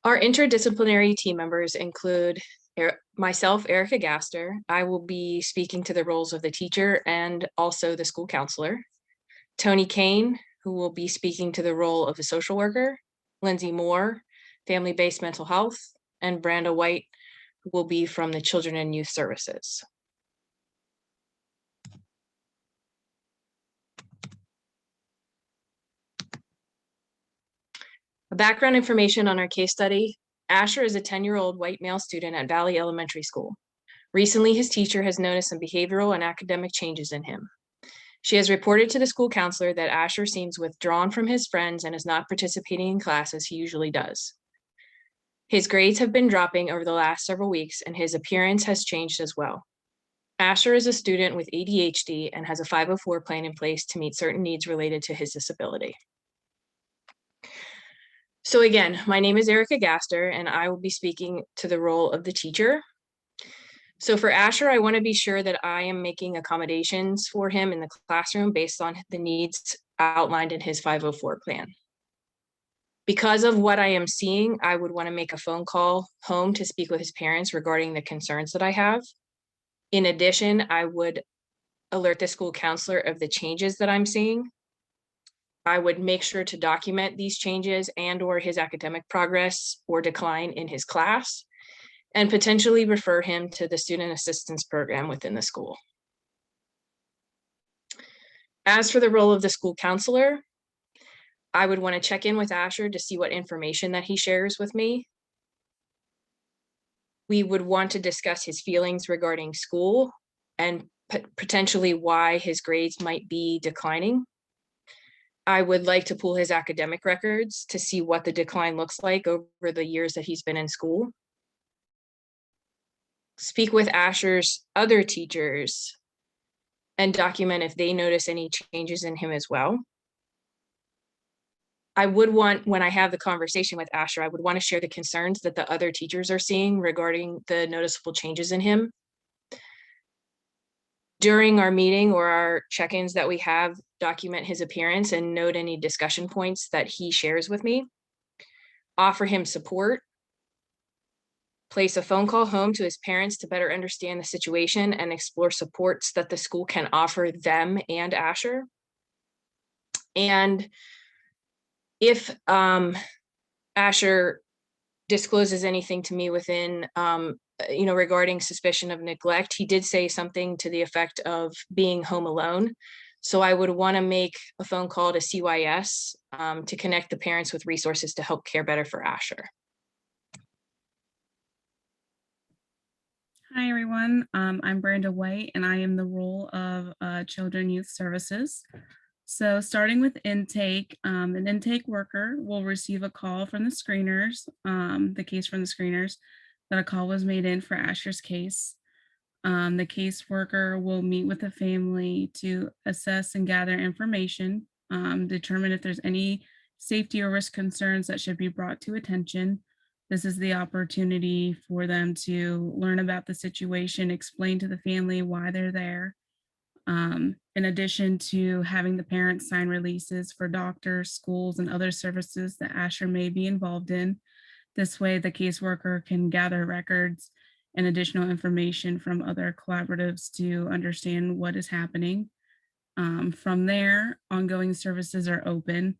Our interdisciplinary team members include myself, Erica Gaster. I will be speaking to the roles of the teacher and also the school counselor. Toni Kane, who will be speaking to the role of the social worker. Lindsey Moore, family-based mental health, and Branda White, who will be from the Children and Youth Services. Background information on our case study. Asher is a 10-year-old white male student at Valley Elementary School. Recently, his teacher has noticed some behavioral and academic changes in him. She has reported to the school counselor that Asher seems withdrawn from his friends and is not participating in class as he usually does. His grades have been dropping over the last several weeks, and his appearance has changed as well. Asher is a student with ADHD and has a 504 plan in place to meet certain needs related to his disability. So again, my name is Erica Gaster, and I will be speaking to the role of the teacher. So for Asher, I want to be sure that I am making accommodations for him in the classroom based on the needs outlined in his 504 plan. Because of what I am seeing, I would want to make a phone call home to speak with his parents regarding the concerns that I have. In addition, I would alert the school counselor of the changes that I'm seeing. I would make sure to document these changes and/or his academic progress or decline in his class, and potentially refer him to the student assistance program within the school. As for the role of the school counselor, I would want to check in with Asher to see what information that he shares with me. We would want to discuss his feelings regarding school and potentially why his grades might be declining. I would like to pull his academic records to see what the decline looks like over the years that he's been in school. Speak with Asher's other teachers and document if they notice any changes in him as well. I would want, when I have the conversation with Asher, I would want to share the concerns that the other teachers are seeing regarding the noticeable changes in him. During our meeting or our check-ins that we have, document his appearance and note any discussion points that he shares with me. Offer him support. Place a phone call home to his parents to better understand the situation and explore supports that the school can offer them and Asher. And if Asher discloses anything to me within, regarding suspicion of neglect, he did say something to the effect of being home alone. So I would want to make a phone call to CYS to connect the parents with resources to help care better for Asher. Hi, everyone. I'm Branda White, and I am the role of Children Youth Services. So starting with intake, an intake worker will receive a call from the screeners, the case from the screeners, that a call was made in for Asher's case. The caseworker will meet with the family to assess and gather information, determine if there's any safety or risk concerns that should be brought to attention. This is the opportunity for them to learn about the situation, explain to the family why they're there. In addition to having the parents sign releases for doctors, schools, and other services that Asher may be involved in. This way, the caseworker can gather records and additional information from other collaboratives to understand what is happening. From there, ongoing services are open.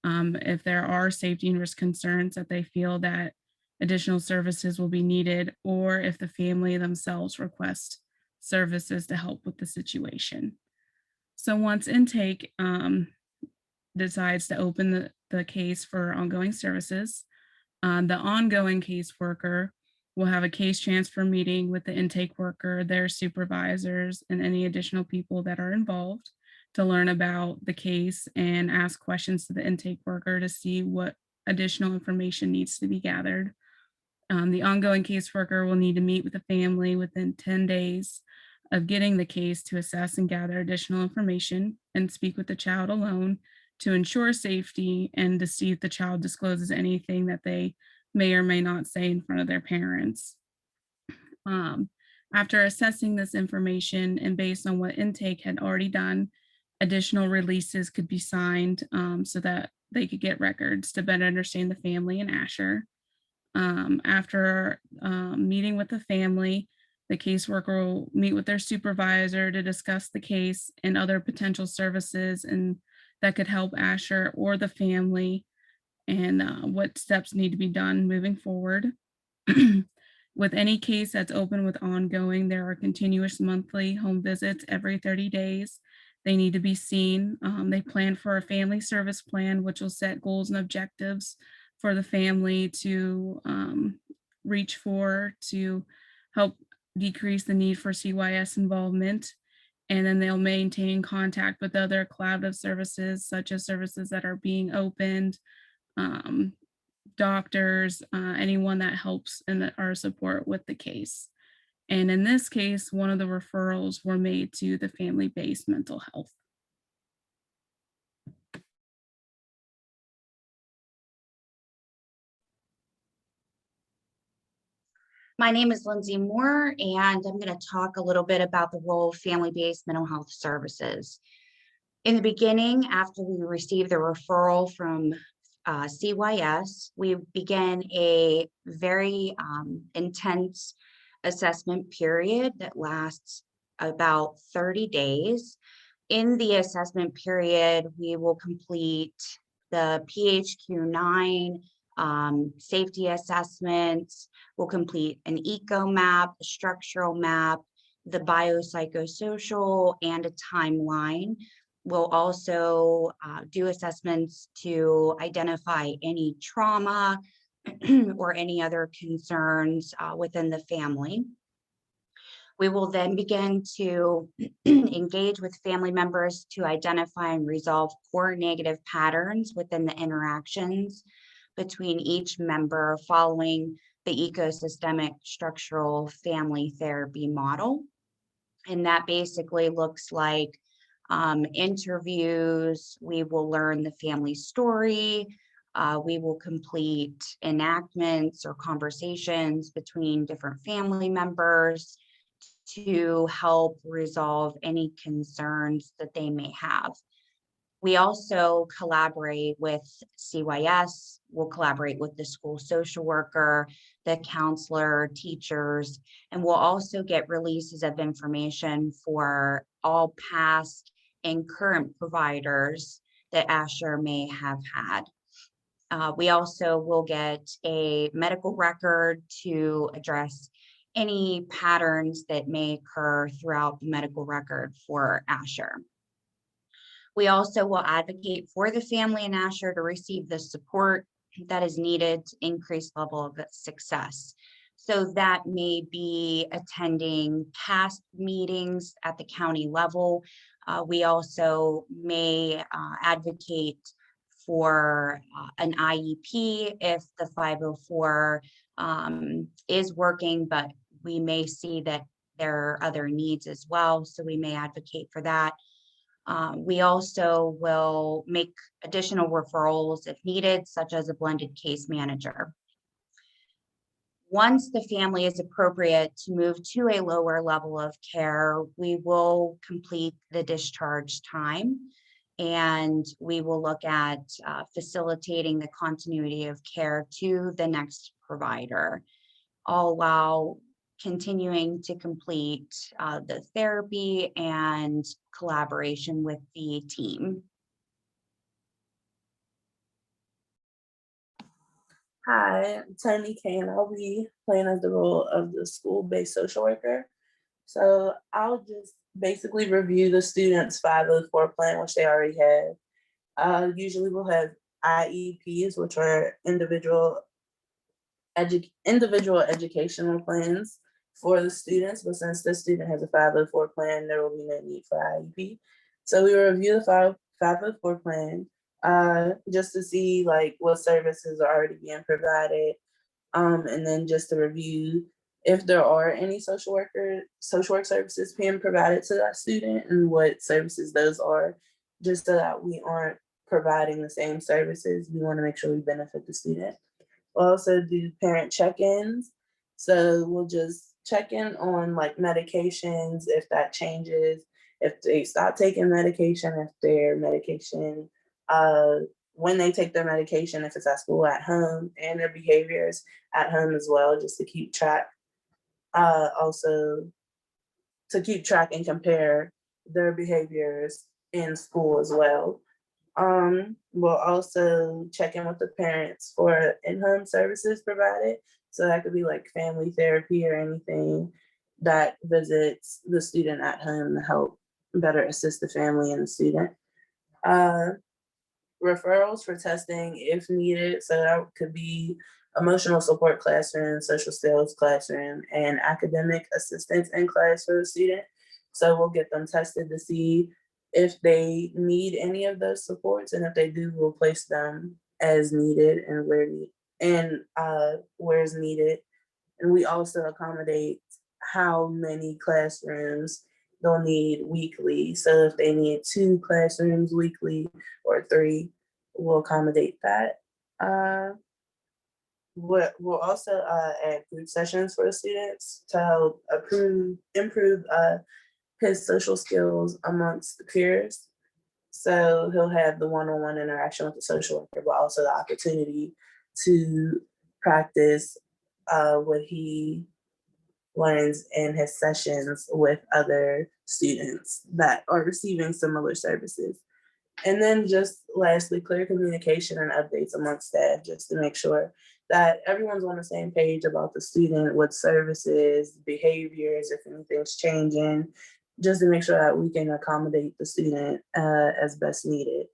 If there are safety and risk concerns that they feel that additional services will be needed, or if the family themselves request services to help with the situation. So once intake decides to open the case for ongoing services, the ongoing caseworker will have a case transfer meeting with the intake worker, their supervisors, and any additional people that are involved to learn about the case and ask questions to the intake worker to see what additional information needs to be gathered. The ongoing caseworker will need to meet with the family within 10 days of getting the case to assess and gather additional information and speak with the child alone to ensure safety and to see if the child discloses anything that they may or may not say in front of their parents. After assessing this information and based on what intake had already done, additional releases could be signed so that they could get records to better understand the family and Asher. After meeting with the family, the caseworker will meet with their supervisor to discuss the case and other potential services and that could help Asher or the family, and what steps need to be done moving forward. With any case that's open with ongoing, there are continuous monthly home visits every 30 days. They need to be seen. They plan for a family service plan, which will set goals and objectives for the family to reach for to help decrease the need for CYS involvement. And then they'll maintain contact with other collaborative services, such as services that are being opened, um, doctors, anyone that helps in our support with the case. And in this case, one of the referrals were made to the family-based mental health. My name is Lindsey Moore, and I'm going to talk a little bit about the role of family-based mental health services. In the beginning, after we received the referral from CYS, we began a very intense assessment period that lasts about 30 days. In the assessment period, we will complete the PHQ-9 safety assessments. We'll complete an eco map, a structural map, the biopsychosocial, and a timeline. We'll also do assessments to identify any trauma or any other concerns within the family. We will then begin to engage with family members to identify and resolve core negative patterns within the interactions between each member following the ecosystemic structural family therapy model. And that basically looks like interviews. We will learn the family story. We will complete enactments or conversations between different family members to help resolve any concerns that they may have. We also collaborate with CYS. We'll collaborate with the school social worker, the counselor, teachers, and we'll also get releases of information for all past and current providers that Asher may have had. We also will get a medical record to address any patterns that may occur throughout the medical record for Asher. We also will advocate for the family and Asher to receive the support that is needed to increase level of success. So that may be attending past meetings at the county level. We also may advocate for an IEP if the 504 is working, but we may see that there are other needs as well. So we may advocate for that. We also will make additional referrals if needed, such as a blended case manager. Once the family is appropriate to move to a lower level of care, we will complete the discharge time, and we will look at facilitating the continuity of care to the next provider, all while continuing to complete the therapy and collaboration with the team. Hi, I'm Toni, Kane. I'll be playing as the role of the school-based social worker. So I'll just basically review the students' 504 plan, which they already have. Usually we'll have IEPs, which are individual educational plans for the students, but since the student has a 504 plan, there will be no need for IEP. So we will review the 504 plan just to see like what services are already being provided, and then just to review if there are any social work services being provided to that student and what services those are, just so that we aren't providing the same services. We want to make sure we benefit the student. We'll also do parent check-ins. So we'll just check in on like medications, if that changes, if they stop taking medication, if their medication when they take their medication, if it's at school, at home, and their behaviors at home as well, just to keep track. Also, to keep track and compare their behaviors in school as well. We'll also check in with the parents for in-home services provided. So that could be like family therapy or anything that visits the student at home to help better assist the family and the student. Referrals for testing if needed. So that could be emotional support classroom, social skills classroom, and academic assistance in class for the student. So we'll get them tested to see if they need any of those supports, and if they do, we'll place them as needed and where is needed. And we also accommodate how many classrooms they'll need weekly. So if they need 2 classrooms weekly or 3, we'll accommodate that. We'll also add group sessions for the students to help improve his social skills amongst the peers. So he'll have the one-on-one interaction with the social worker, but also the opportunity to practice what he learns in his sessions with other students that are receiving similar services. And then just lastly, clear communication and updates amongst staff, just to make sure that everyone's on the same page about the student, what services, behaviors, if anything's changing, just to make sure that we can accommodate the student as best needed.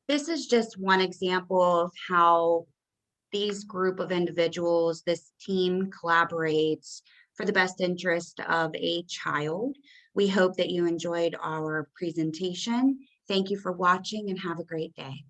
This is just one example of how these group of individuals, this team collaborates for the best interest of a child. We hope that you enjoyed our presentation. Thank you for watching and have a great day.